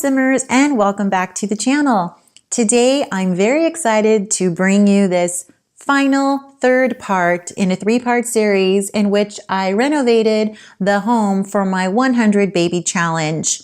Simmers, and welcome back to the channel. Today I'm very excited to bring you this final third part in a three-part series in which I renovated the home for my 100 baby challenge.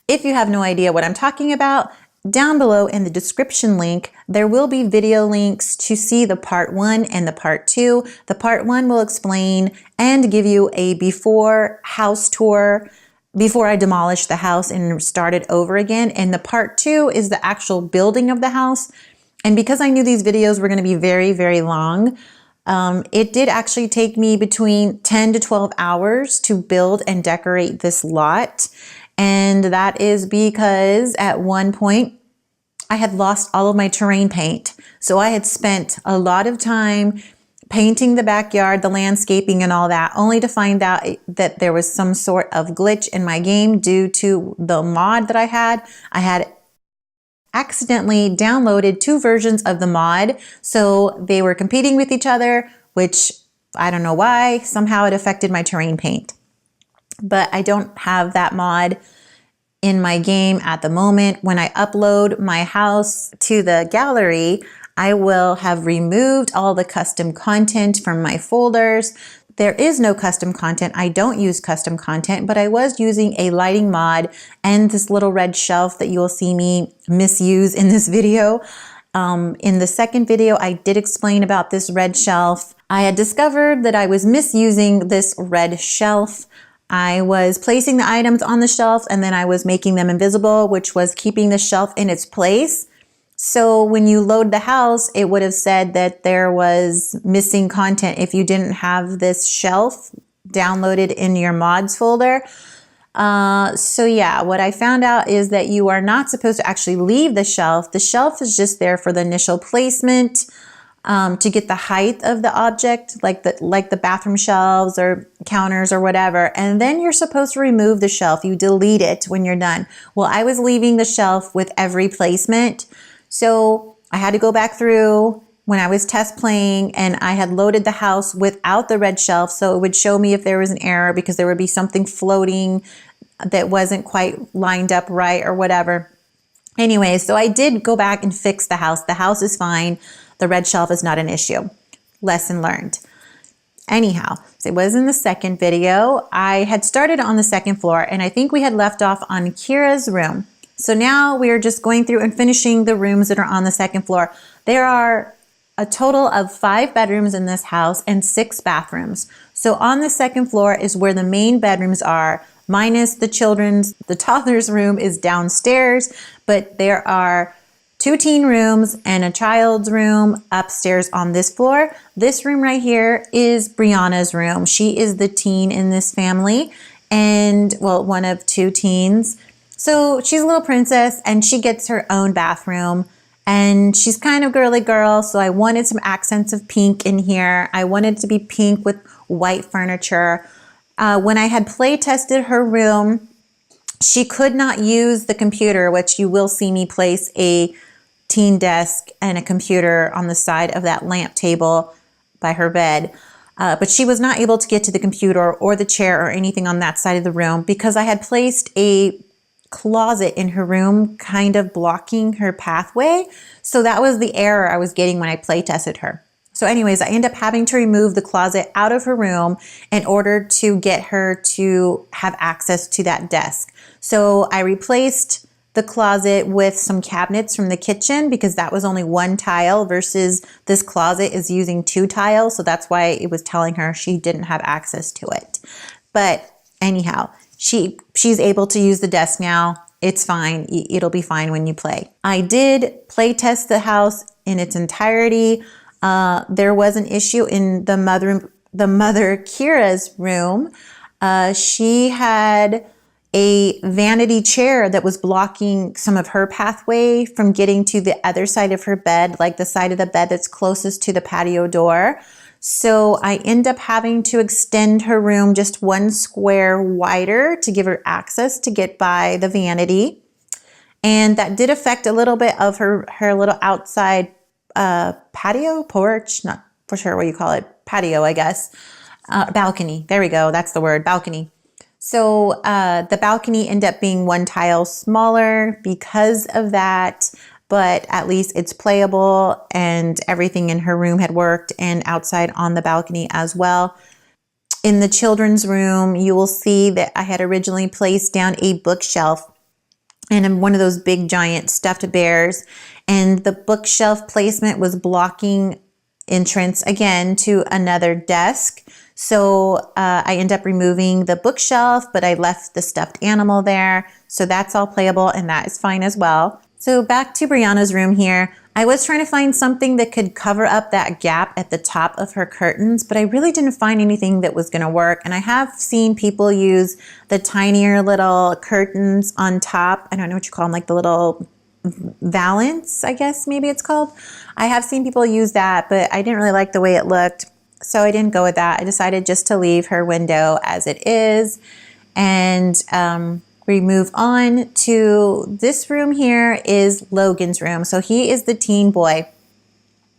If you have no idea what I'm talking about, down below in the description link, there will be video links to see the part 1 and the part 2. The part 1 will explain and give you a before house tour before I demolished the house and started over again. And the part 2 is the actual building of the house. And because I knew these videos were going to be very, very long, it did actually take me between 10 to 12 hours to build and decorate this lot. And that is because at one point I had lost all of my terrain paint. So I had spent a lot of time painting the backyard, the landscaping and all that, only to find out that there was some sort of glitch in my game due to the mod that I had. I had accidentally downloaded 2 versions of the mod. So they were competing with each other, which I don't know why. Somehow it affected my terrain paint. But I don't have that mod in my game at the moment. When I upload my house to the gallery, I will have removed all the custom content from my folders. There is no custom content. I don't use custom content, but I was using a lighting mod and this little red shelf that you will see me misuse in this video. In the second video, I did explain about this red shelf. I had discovered that I was misusing this red shelf. I was placing the items on the shelf and then I was making them invisible, which was keeping the shelf in its place. So when you load the house, it would have said that there was missing content if you didn't have this shelf downloaded in your mods folder. So yeah, what I found out is that you are not supposed to actually leave the shelf. The shelf is just there for the initial placement, to get the height of the object, like the bathroom shelves or counters or whatever. And then you're supposed to remove the shelf. You delete it when you're done. Well, I was leaving the shelf with every placement. So I had to go back through when I was test playing and I had loaded the house without the red shelf. So it would show me if there was an error because there would be something floating that wasn't quite lined up right or whatever. Anyway, so I did go back and fix the house. The house is fine. The red shelf is not an issue. Lesson learned. Anyhow, so it was in the second video. I had started on the second floor and I think we had left off on Kira's room. So now we are just going through and finishing the rooms that are on the second floor. There are a total of 5 bedrooms in this house and 6 bathrooms. So on the second floor is where the main bedrooms are, minus the toddler's room is downstairs, but there are 2 teen rooms and a child's room upstairs on this floor. This room right here is Brianna's room. She is the teen in this family and, well, one of 2 teens. So she's a little princess and she gets her own bathroom and she's kind of girly girl. So I wanted some accents of pink in here. I wanted it to be pink with white furniture. When I had play tested her room, she could not use the computer, which you will see me place a teen desk and a computer on the side of that lamp table by her bed. But she was not able to get to the computer or the chair or anything on that side of the room because I had placed a closet in her room kind of blocking her pathway. So that was the error I was getting when I play tested her. So anyways, I ended up having to remove the closet out of her room in order to get her to have access to that desk. So I replaced the closet with some cabinets from the kitchen because that was only 1 tile versus this closet is using 2 tiles. So that's why it was telling her she didn't have access to it. But anyhow, she's able to use the desk now. It's fine. It'll be fine when you play. I did play test the house in its entirety. There was an issue in the mother Kira's room. She had a vanity chair that was blocking some of her pathway from getting to the other side of her bed, like the side of the bed that's closest to the patio door. So I end up having to extend her room just 1 square wider to give her access to get by the vanity. And that did affect a little bit of her little outside patio, porch, not for sure what you call it, patio, I guess. Balcony, there we go, that's the word, balcony. So the balcony ended up being one tile smaller because of that, but at least it's playable and everything in her room had worked and outside on the balcony as well. In the children's room, you will see that I had originally placed down a bookshelf and one of those big giant stuffed bears, and the bookshelf placement was blocking entrance again to another desk. So I ended up removing the bookshelf, but I left the stuffed animal there. So that's all playable and that is fine as well. So back to Brianna's room here. I was trying to find something that could cover up that gap at the top of her curtains, but I really didn't find anything that was going to work. And I have seen people use the tinier little curtains on top. I don't know what you call them, like the little valance, I guess maybe it's called. I have seen people use that, but I didn't really like the way it looked. So I didn't go with that. I decided just to leave her window as it is. And we move on to this room here is Logan's room. So he is the teen boy.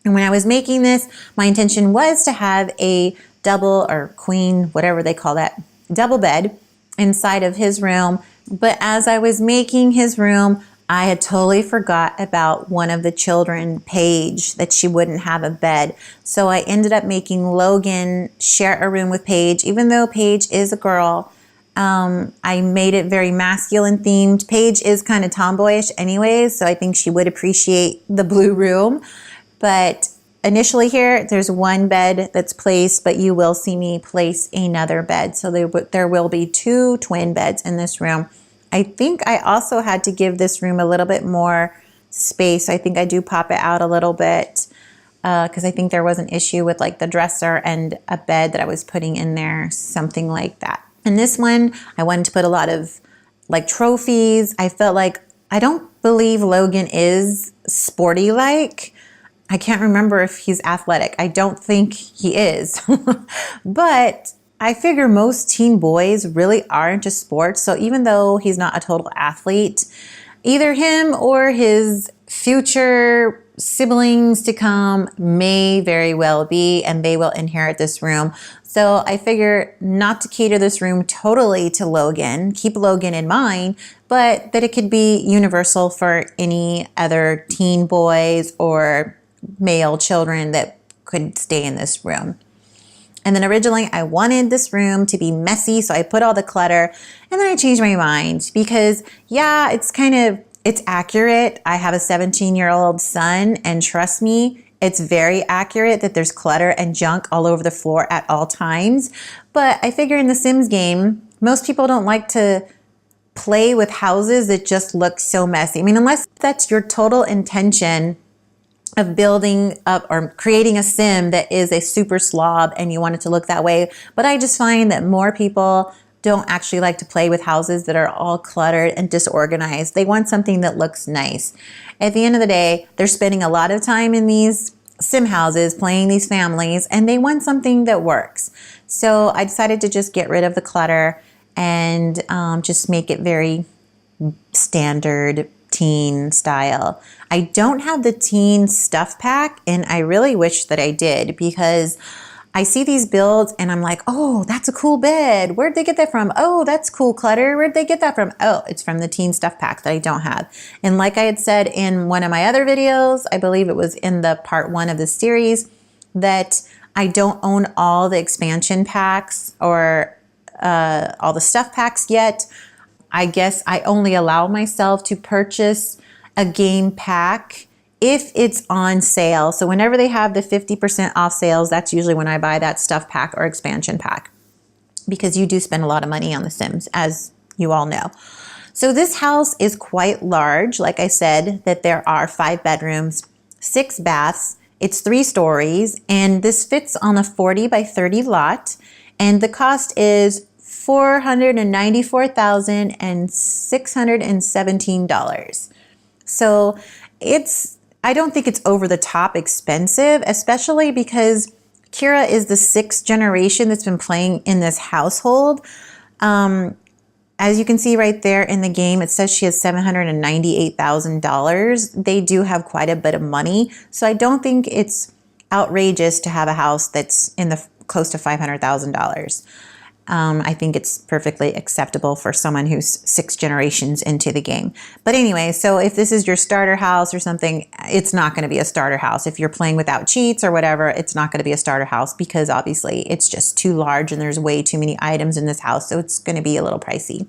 And when I was making this, my intention was to have a double or queen, whatever they call that, double bed inside of his room. But as I was making his room, I had totally forgot about one of the children, Paige, that she wouldn't have a bed. So I ended up making Logan share a room with Paige, even though Paige is a girl. I made it very masculine themed. Paige is kind of tomboyish anyways, so I think she would appreciate the blue room. But initially here, there's one bed that's placed, but you will see me place another bed. So there will be two twin beds in this room. I think I also had to give this room a little bit more space. I think I do pop it out a little bit because I think there was an issue with like the dresser and a bed that I was putting in there, something like that. And this one, I wanted to put a lot of like trophies. I felt like, I don't believe Logan is sporty like. I can't remember if he's athletic. I don't think he is. But I figure most teen boys really are into sports. So even though he's not a total athlete, either him or his future siblings to come may very well be, and they will inherit this room. So I figure not to cater this room totally to Logan, keep Logan in mind, but that it could be universal for any other teen boys or male children that could stay in this room. And then originally I wanted this room to be messy, so I put all the clutter, and then I changed my mind because yeah, it's accurate. I have a 17-year-old son, and trust me, it's very accurate that there's clutter and junk all over the floor at all times. But I figure in the Sims game, most people don't like to play with houses that just look so messy. I mean, unless that's your total intention of building up or creating a sim that is a super slob and you want it to look that way. But I just find that more people don't actually like to play with houses that are all cluttered and disorganized. They want something that looks nice. At the end of the day, they're spending a lot of time in these sim houses playing these families, and they want something that works. So I decided to just get rid of the clutter and just make it very standard teen style. I don't have the teen stuff pack, and I really wish that I did, because I see these builds and I'm like, oh, that's a cool bed. Where'd they get that from? Oh, that's cool clutter. Where'd they get that from? Oh, it's from the teen stuff pack that I don't have. And like I had said in one of my other videos, I believe it was in the part 1 of the series, that I don't own all the expansion packs or all the stuff packs yet. I guess I only allow myself to purchase a game pack if it's on sale. So whenever they have the 50% off sales, that's usually when I buy that stuff pack or expansion pack, because you do spend a lot of money on The Sims, as you all know. So this house is quite large. Like I said, that there are 5 bedrooms, 6 baths. It's 3 stories, and this fits on a 40 by 30 lot. And the cost is $494,617. So I don't think it's over the top expensive, especially because Kira is the 6th generation that's been playing in this household. As you can see right there in the game, it says she has $798,000. They do have quite a bit of money. So I don't think it's outrageous to have a house that's in the close to $500,000. I think it's perfectly acceptable for someone who's 6 generations into the game. But anyway, so if this is your starter house or something, it's not going to be a starter house. If you're playing without cheats or whatever, it's not going to be a starter house because obviously it's just too large and there's way too many items in this house. So it's going to be a little pricey.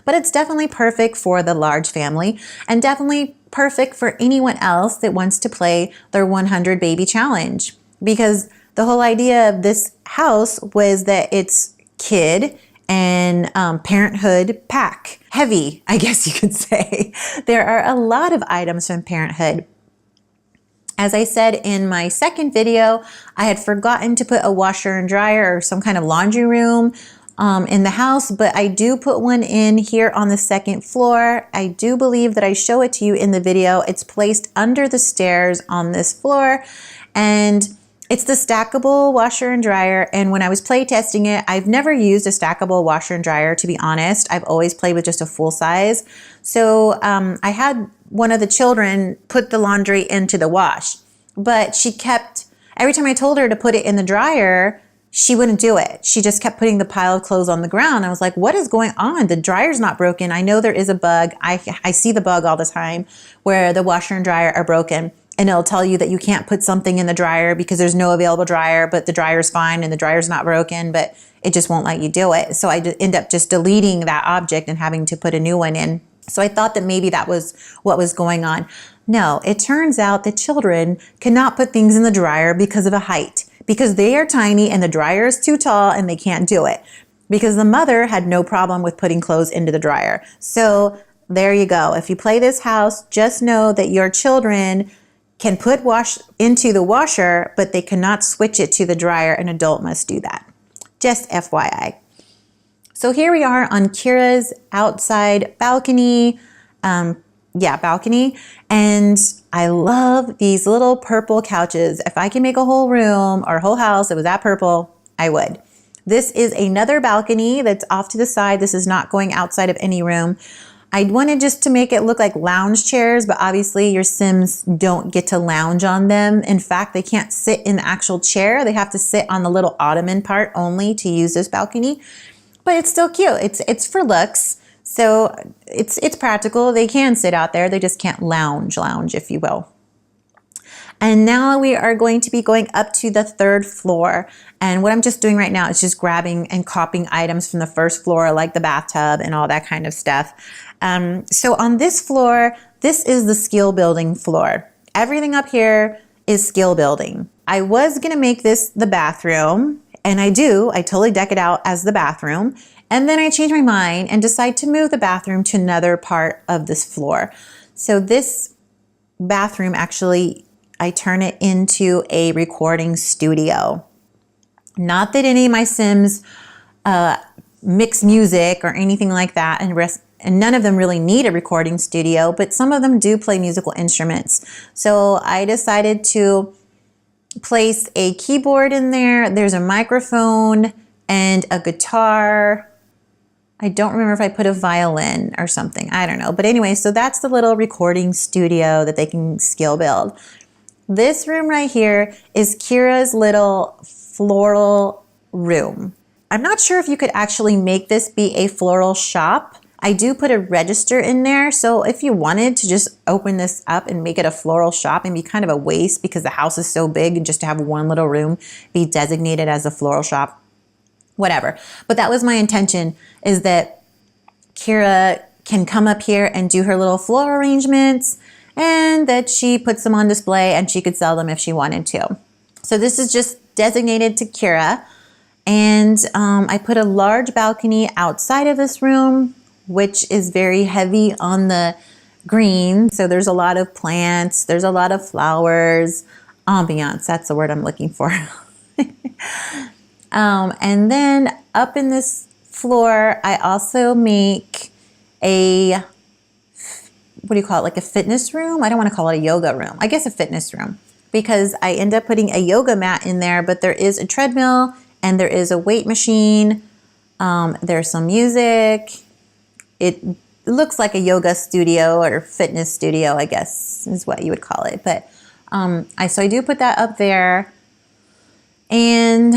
But it's definitely perfect for the large family and definitely perfect for anyone else that wants to play their 100 baby challenge. Because the whole idea of this house was that it's kid and parenthood pack. Heavy, I guess you could say. There are a lot of items from parenthood. As I said in my second video, I had forgotten to put a washer and dryer or some kind of laundry room in the house, but I do put one in here on the second floor. I do believe that I show it to you in the video. It's placed under the stairs on this floor, and it's the stackable washer and dryer. And when I was play testing it, I've never used a stackable washer and dryer, to be honest. I've always played with just a full size. So I had one of the children put the laundry into the wash, but she kept, every time I told her to put it in the dryer, she wouldn't do it. She just kept putting the pile of clothes on the ground. I was like, what is going on? The dryer's not broken. I know there is a bug. I see the bug all the time where the washer and dryer are broken. And it'll tell you that you can't put something in the dryer because there's no available dryer, but the dryer's fine and the dryer's not broken, but it just won't let you do it. So I end up just deleting that object and having to put a new one in. So I thought that maybe that was what was going on. No, it turns out that children cannot put things in the dryer because of a height, because they are tiny and the dryer is too tall and they can't do it. Because the mother had no problem with putting clothes into the dryer. So there you go. If you play this house, just know that your children can put wash into the washer, but they cannot switch it to the dryer. An adult must do that. Just FYI. So here we are on Kira's outside balcony. Balcony. And I love these little purple couches. If I can make a whole room or a whole house that was that purple, I would. This is another balcony that's off to the side. This is not going outside of any room. I wanted just to make it look like lounge chairs, but obviously your Sims don't get to lounge on them. In fact, they can't sit in the actual chair. They have to sit on the little ottoman part only to use this balcony. But it's still cute. It's for looks. So it's practical. They can sit out there. They just can't lounge, if you will. And now we are going to be going up to the 3rd floor. And what I'm just doing right now is just grabbing and copying items from the 1st floor, like the bathtub and all that kind of stuff. So on this floor, this is the skill building floor. Everything up here is skill building. I was going to make this the bathroom, and I totally deck it out as the bathroom. And then I changed my mind and decided to move the bathroom to another part of this floor. So this bathroom, actually, I turn it into a recording studio. Not that any of my Sims mix music or anything like that, and none of them really need a recording studio, but some of them do play musical instruments. So I decided to place a keyboard in there. There's a microphone and a guitar. I don't remember if I put a violin or something. I don't know. But anyway, so that's the little recording studio that they can skill build. This room right here is Kira's little floral room. I'm not sure if you could actually make this be a floral shop. I do put a register in there, so if you wanted to just open this up and make it a floral shop and be kind of a waste because the house is so big, and just to have one little room be designated as a floral shop, whatever. But that was my intention, is that Kira can come up here and do her little floral arrangements, and that she puts them on display and she could sell them if she wanted to. So this is just designated to Kira. And I put a large balcony outside of this room, which is very heavy on the green. So there's a lot of plants, there's a lot of flowers, ambiance, that's the word I'm looking for. And then up in this floor, I also make a, what do you call it, like a fitness room? I don't want to call it a yoga room. I guess a fitness room, because I end up putting a yoga mat in there, but there is a treadmill and there is a weight machine. There's some music. It looks like a yoga studio or fitness studio, I guess is what you would call it. But so I do put that up there. And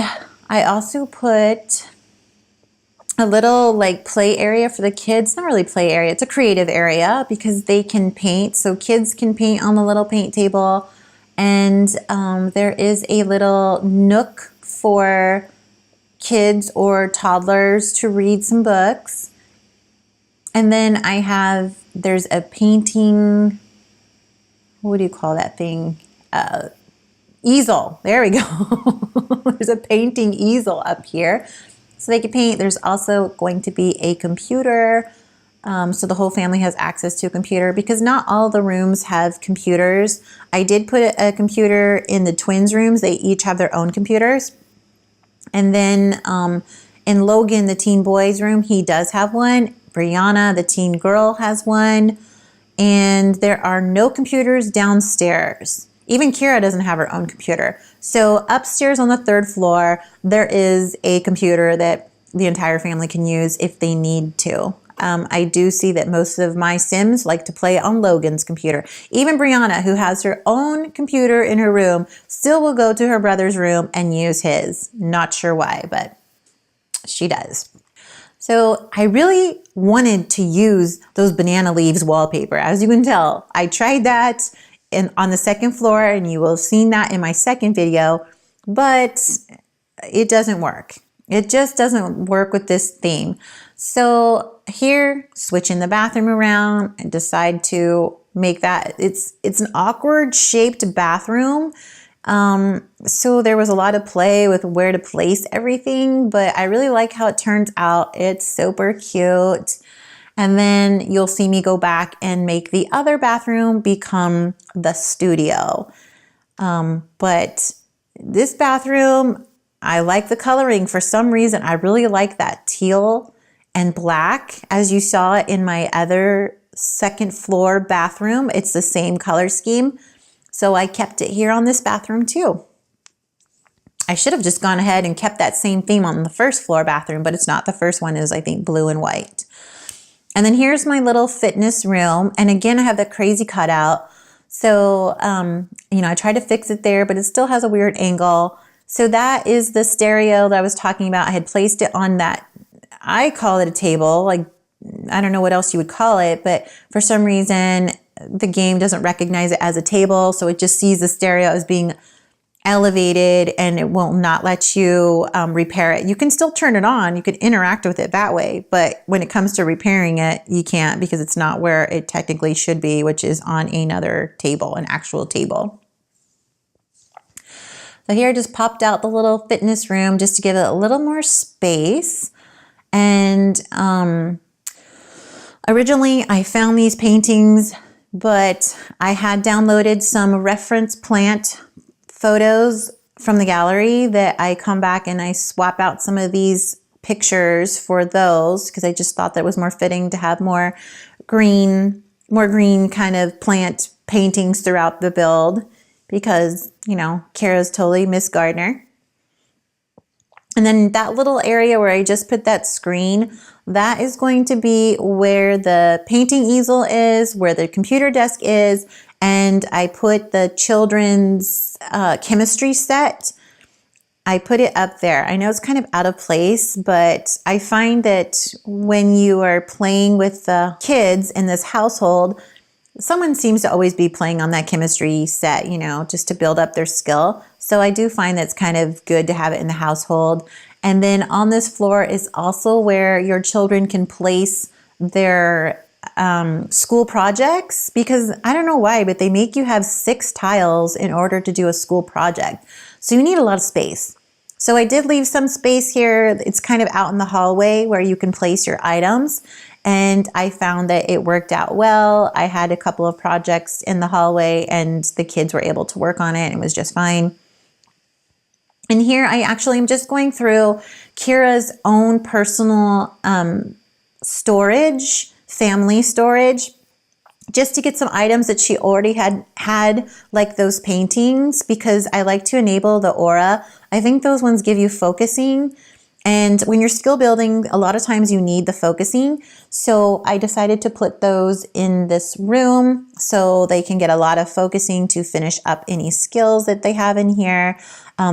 I also put a little like play area for the kids. Not really play area, it's a creative area because they can paint. So kids can paint on the little paint table. And there is a little nook for kids or toddlers to read some books. And then there's a painting, what do you call that thing? Easel. There we go. There's a painting easel up here. So they can paint. There's also going to be a computer. So the whole family has access to a computer because not all the rooms have computers. I did put a computer in the twins' rooms. They each have their own computers. And then in Logan, the teen boy's room, he does have one. Brianna, the teen girl, has one. And there are no computers downstairs. Even Kira doesn't have her own computer. So upstairs on the 3rd floor, there is a computer that the entire family can use if they need to. I do see that most of my Sims like to play on Logan's computer. Even Brianna, who has her own computer in her room, still will go to her brother's room and use his. Not sure why, but she does. So I really wanted to use those banana leaves wallpaper. As you can tell, I tried that on the 2nd floor, and you will have seen that in my 2nd video, but it doesn't work. It just doesn't work with this theme. So here, switching the bathroom around and decide to make that, it's an awkward shaped bathroom. So there was a lot of play with where to place everything, but I really like how it turns out. It's super cute. And then you'll see me go back and make the other bathroom become the studio. But this bathroom, I like the coloring. For some reason, I really like that teal and black. As you saw it in my other 2nd floor bathroom, it's the same color scheme. So I kept it here on this bathroom too. I should have just gone ahead and kept that same theme on the 1st floor bathroom, but it's not. The first one is, I think, blue and white. And then here's my little fitness room. And again, I have that crazy cutout. So, I tried to fix it there, but it still has a weird angle. So that is the stereo that I was talking about. I had placed it on that, I call it a table. Like, I don't know what else you would call it, but for some reason, the game doesn't recognize it as a table. So it just sees the stereo as being elevated, and it will not let you repair it. You can still turn it on. You could interact with it that way. But when it comes to repairing it, you can't, because it's not where it technically should be, which is on another table, an actual table. So here I just popped out the little fitness room just to give it a little more space. And originally I found these paintings, but I had downloaded some reference plant photos from the gallery that I come back and I swap out some of these pictures for those, because I just thought that it was more fitting to have more green kind of plant paintings throughout the build, because, Kara's totally Miss Gardner. And then that little area where I just put that screen, that is going to be where the painting easel is, where the computer desk is, and I put the children's chemistry set. I put it up there. I know it's kind of out of place, but I find that when you are playing with the kids in this household, someone seems to always be playing on that chemistry set, just to build up their skill. So I do find that it's kind of good to have it in the household. And then on this floor is also where your children can place their school projects, because I don't know why, but they make you have 6 tiles in order to do a school project. So you need a lot of space. So I did leave some space here. It's kind of out in the hallway where you can place your items. And I found that it worked out well. I had a couple of projects in the hallway and the kids were able to work on it. It was just fine. And here I actually am just going through Kira's own personal storage, family storage, just to get some items that she already had, like those paintings, because I like to enable the aura. I think those ones give you focusing. And when you're skill building, a lot of times you need the focusing. So I decided to put those in this room so they can get a lot of focusing to finish up any skills that they have in here.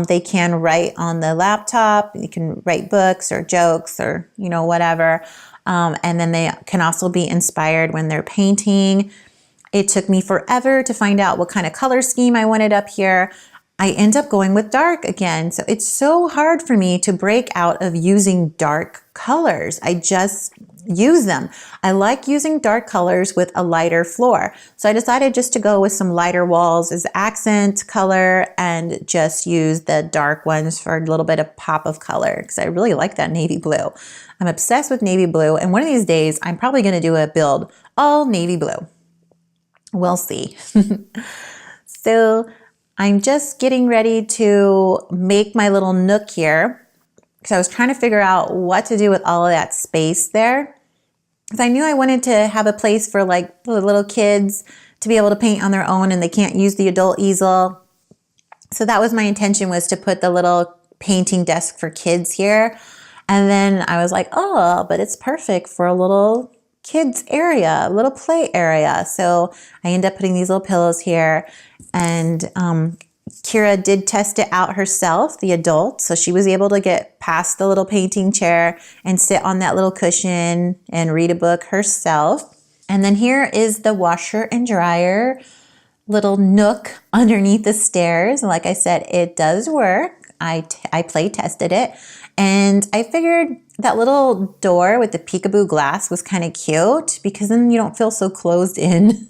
They can write on the laptop. You can write books or jokes or, whatever. And then they can also be inspired when they're painting. It took me forever to find out what kind of color scheme I wanted up here. I end up going with dark again. So it's so hard for me to break out of using dark colors. I just use them. I like using dark colors with a lighter floor. So I decided just to go with some lighter walls as accent color and just use the dark ones for a little bit of pop of color because I really like that navy blue. I'm obsessed with navy blue, and one of these days I'm probably going to do a build all navy blue. We'll see. So I'm just getting ready to make my little nook here because I was trying to figure out what to do with all of that space there. Because I knew I wanted to have a place for like the little kids to be able to paint on their own and they can't use the adult easel. So that was my intention, was to put the little painting desk for kids here. And then I was like, oh, but it's perfect for a little kids area, a little play area. So I ended up putting these little pillows here, and Kira did test it out herself, the adult. So she was able to get past the little painting chair and sit on that little cushion and read a book herself. And then here is the washer and dryer little nook underneath the stairs. Like I said, it does work. I play tested it, and I figured that little door with the peekaboo glass was kind of cute because then you don't feel so closed in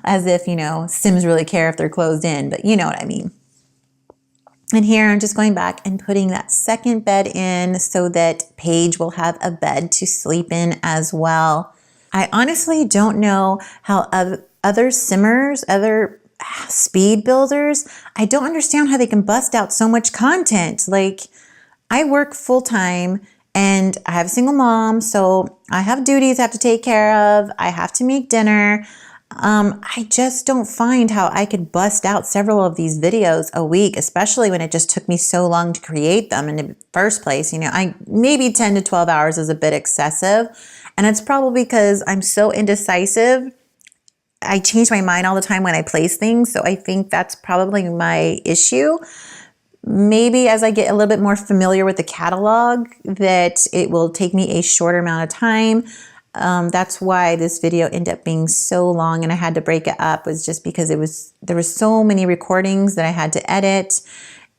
as if, Sims really care if they're closed in, but you know what I mean. And here I'm just going back and putting that second bed in so that Paige will have a bed to sleep in as well. I honestly don't know how other simmers, other speed builders, I don't understand how they can bust out so much content. Like, I work full time and I have a single mom, so I have duties I have to take care of. I have to make dinner. I just don't find how I could bust out several of these videos a week, especially when it just took me so long to create them in the first place. Maybe 10 to 12 hours is a bit excessive, and it's probably because I'm so indecisive. I change my mind all the time when I place things, so I think that's probably my issue. Maybe as I get a little bit more familiar with the catalog, that it will take me a shorter amount of time. That's why this video ended up being so long and I had to break it up, was just because there were so many recordings that I had to edit,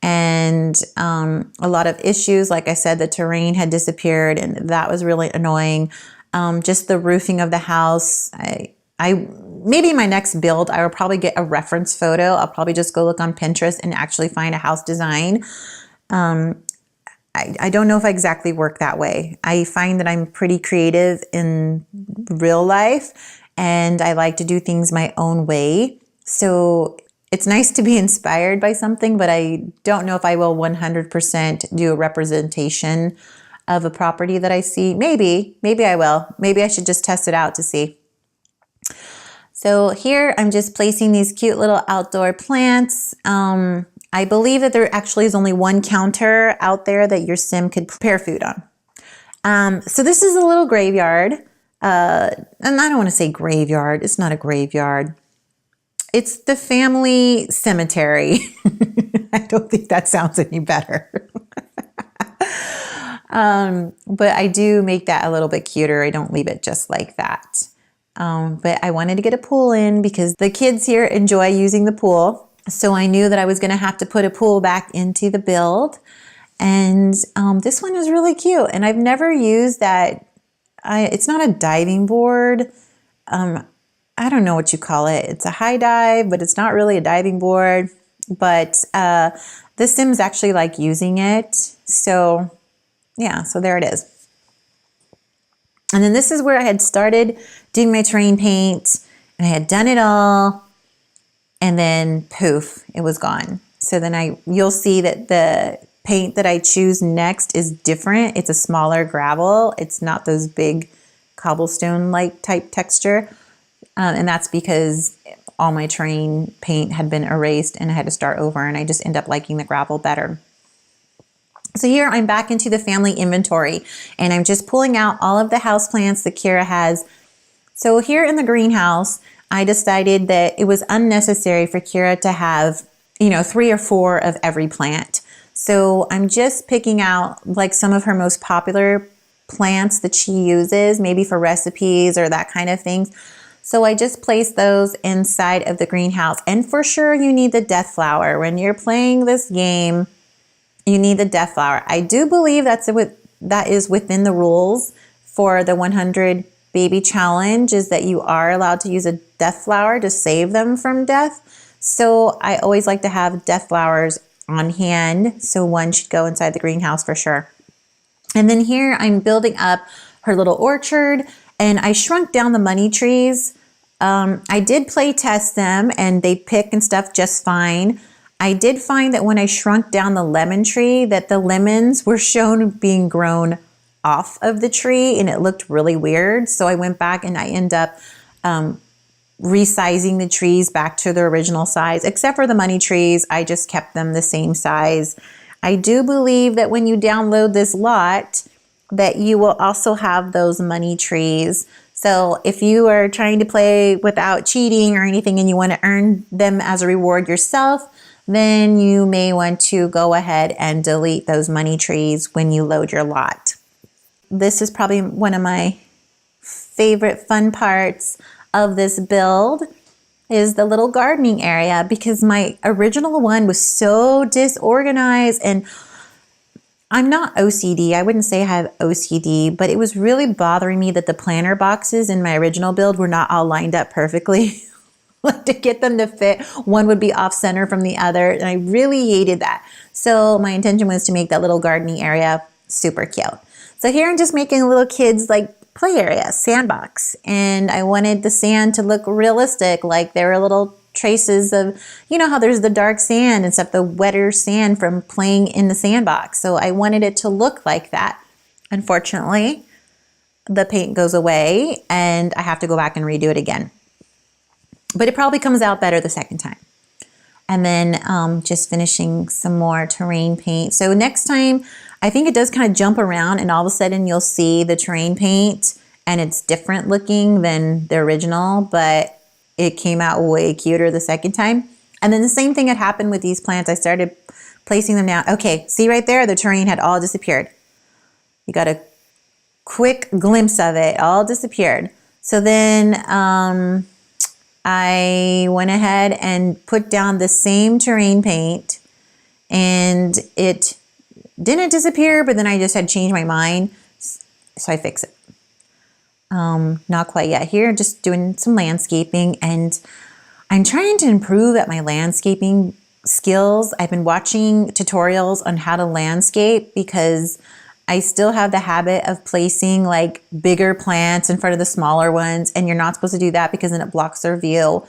and a lot of issues. Like I said, the terrain had disappeared and that was really annoying. Just the roofing of the house. I maybe my next build, I will probably get a reference photo. I'll probably just go look on Pinterest and actually find a house design. I don't know if I exactly work that way. I find that I'm pretty creative in real life and I like to do things my own way. So it's nice to be inspired by something, but I don't know if I will 100% do a representation of a property that I see. Maybe I will. Maybe I should just test it out to see. So here I'm just placing these cute little outdoor plants. I believe that there actually is only one counter out there that your sim could prepare food on. So this is a little graveyard. And I don't want to say graveyard. It's not a graveyard. It's the family cemetery. I don't think that sounds any better. But I do make that a little bit cuter. I don't leave it just like that. But I wanted to get a pool in because the kids here enjoy using the pool. So I knew that I was going to have to put a pool back into the build. And this one is really cute. And I've never used that. It's not a diving board. I don't know what you call it. It's a high dive, but it's not really a diving board. But the Sims actually like using it. So yeah, so there it is. And then this is where I had started doing my terrain paint and I had done it all, and then poof, it was gone. So then you'll see that the paint that I choose next is different. It's a smaller gravel. It's not those big cobblestone-like type texture. And that's because all my terrain paint had been erased and I had to start over, and I just end up liking the gravel better. So here I'm back into the family inventory and I'm just pulling out all of the houseplants that Kira has. So here in the greenhouse, I decided that it was unnecessary for Kira to have 3 or 4 of every plant. So I'm just picking out like some of her most popular plants that she uses, maybe for recipes or that kind of thing. So I just placed those inside of the greenhouse. And for sure, you need the death flower. When you're playing this game, you need the death flower. I do believe that is within the rules for the 100 baby challenge, is that you are allowed to use a death flower to save them from death. So I always like to have death flowers on hand. So one should go inside the greenhouse for sure. And then here I'm building up her little orchard, and I shrunk down the money trees. I did play test them and they pick and stuff just fine. I did find that when I shrunk down the lemon tree, that the lemons were shown being grown off of the tree and it looked really weird. So I went back and I ended up resizing the trees back to their original size. Except for the money trees, I just kept them the same size. I do believe that when you download this lot, that you will also have those money trees. So if you are trying to play without cheating or anything and you want to earn them as a reward yourself, then you may want to go ahead and delete those money trees when you load your lot. This is probably one of my favorite fun parts of this build, is the little gardening area, because my original one was so disorganized, and I'm not OCD. I wouldn't say I have OCD, but it was really bothering me that the planter boxes in my original build were not all lined up perfectly. Like, to get them to fit, one would be off center from the other, and I really hated that. So my intention was to make that little gardening area super cute. So here I'm just making a little kids like play area, sandbox, and I wanted the sand to look realistic, like there were little traces of, how there's the dark sand and stuff, the wetter sand from playing in the sandbox. So I wanted it to look like that. Unfortunately, the paint goes away and I have to go back and redo it again. But it probably comes out better the second time. And then just finishing some more terrain paint. So next time, I think it does kind of jump around and all of a sudden you'll see the terrain paint and it's different looking than the original, but it came out way cuter the second time. And then the same thing had happened with these plants. I started placing them down. Okay, see right there, the terrain had all disappeared. You got a quick glimpse of it, all disappeared. So then I went ahead and put down the same terrain paint and it didn't disappear, but then I just had changed my mind. So I fix it. Not quite yet. Here, just doing some landscaping, and I'm trying to improve at my landscaping skills. I've been watching tutorials on how to landscape because I still have the habit of placing like bigger plants in front of the smaller ones, and you're not supposed to do that because then it blocks their view.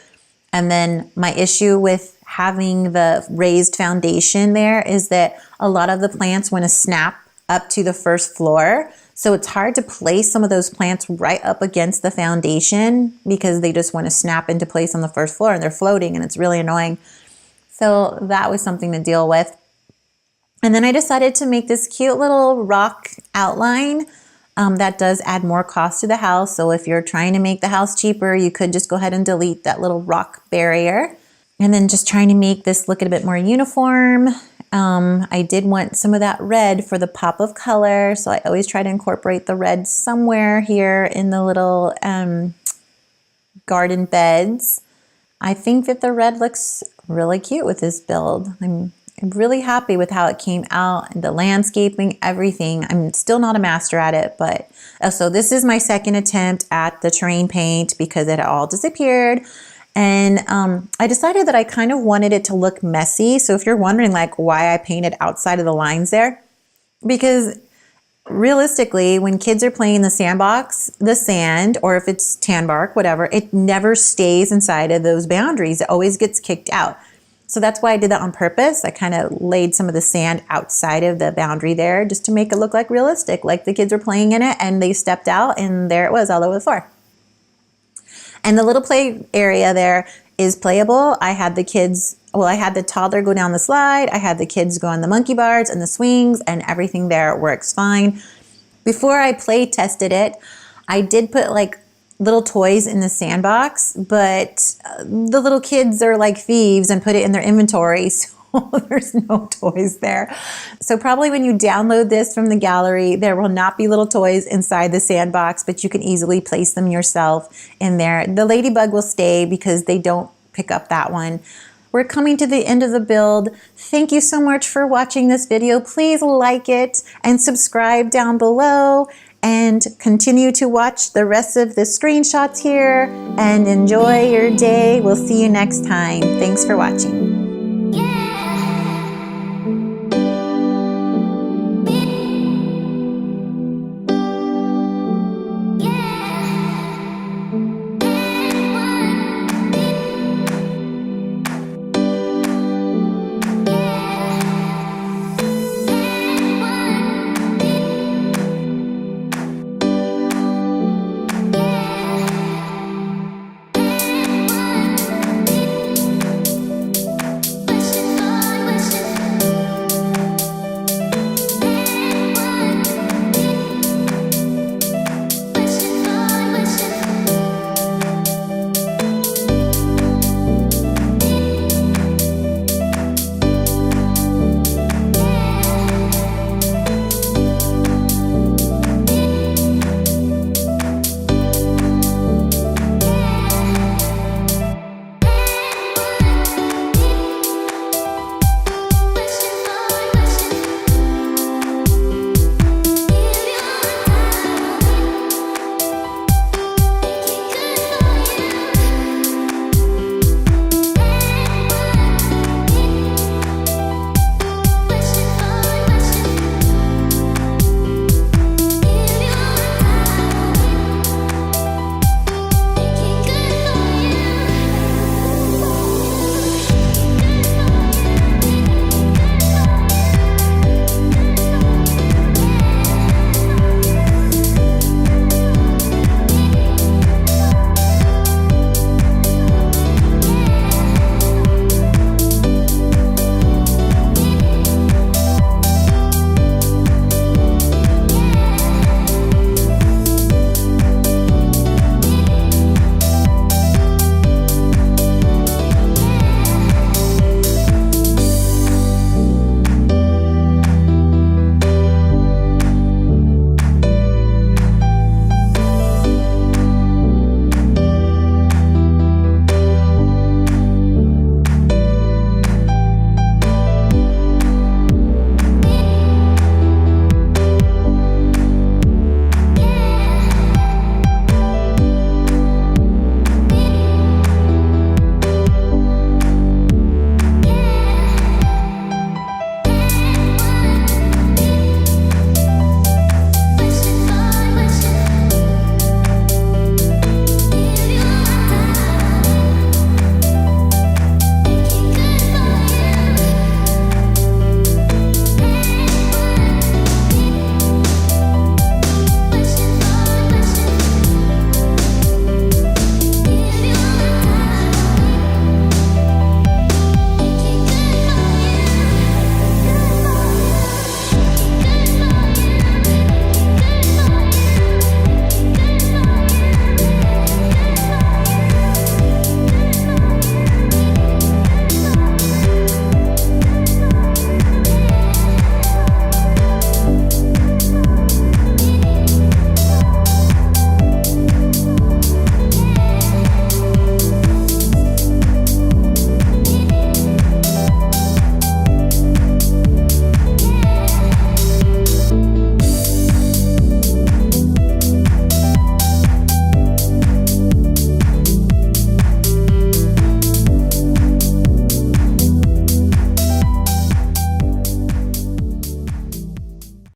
And then my issue with having the raised foundation there is that a lot of the plants want to snap up to the first floor. So it's hard to place some of those plants right up against the foundation because they just want to snap into place on the first floor and they're floating and it's really annoying. So that was something to deal with. And then I decided to make this cute little rock outline. That does add more cost to the house. So if you're trying to make the house cheaper, you could just go ahead and delete that little rock barrier. And then just trying to make this look a bit more uniform. I did want some of that red for the pop of color. So I always try to incorporate the red somewhere here in the little garden beds. I think that the red looks really cute with this build. I'm really happy with how it came out, the landscaping, everything. I'm still not a master at it, but so this is my second attempt at the terrain paint because it all disappeared. And I decided that I kind of wanted it to look messy. So if you're wondering like why I painted outside of the lines there, because realistically, when kids are playing in the sandbox, the sand, or if it's tan bark, whatever, it never stays inside of those boundaries. It always gets kicked out. So that's why I did that on purpose. I kind of laid some of the sand outside of the boundary there just to make it look like realistic, like the kids were playing in it and they stepped out and there it was all over the floor. And the little play area there is playable. I had the kids, I had the toddler go down the slide. I had the kids go on the monkey bars and the swings, and everything there works fine. Before I play tested it, I did put like little toys in the sandbox, but the little kids are like thieves and put it in their inventory. So there's no toys there. So probably when you download this from the gallery, there will not be little toys inside the sandbox, but you can easily place them yourself in there. The ladybug will stay because they don't pick up that one. We're coming to the end of the build. Thank you so much for watching this video. Please like it and subscribe down below, and continue to watch the rest of the screenshots here and enjoy your day. We'll see you next time. Thanks for watching.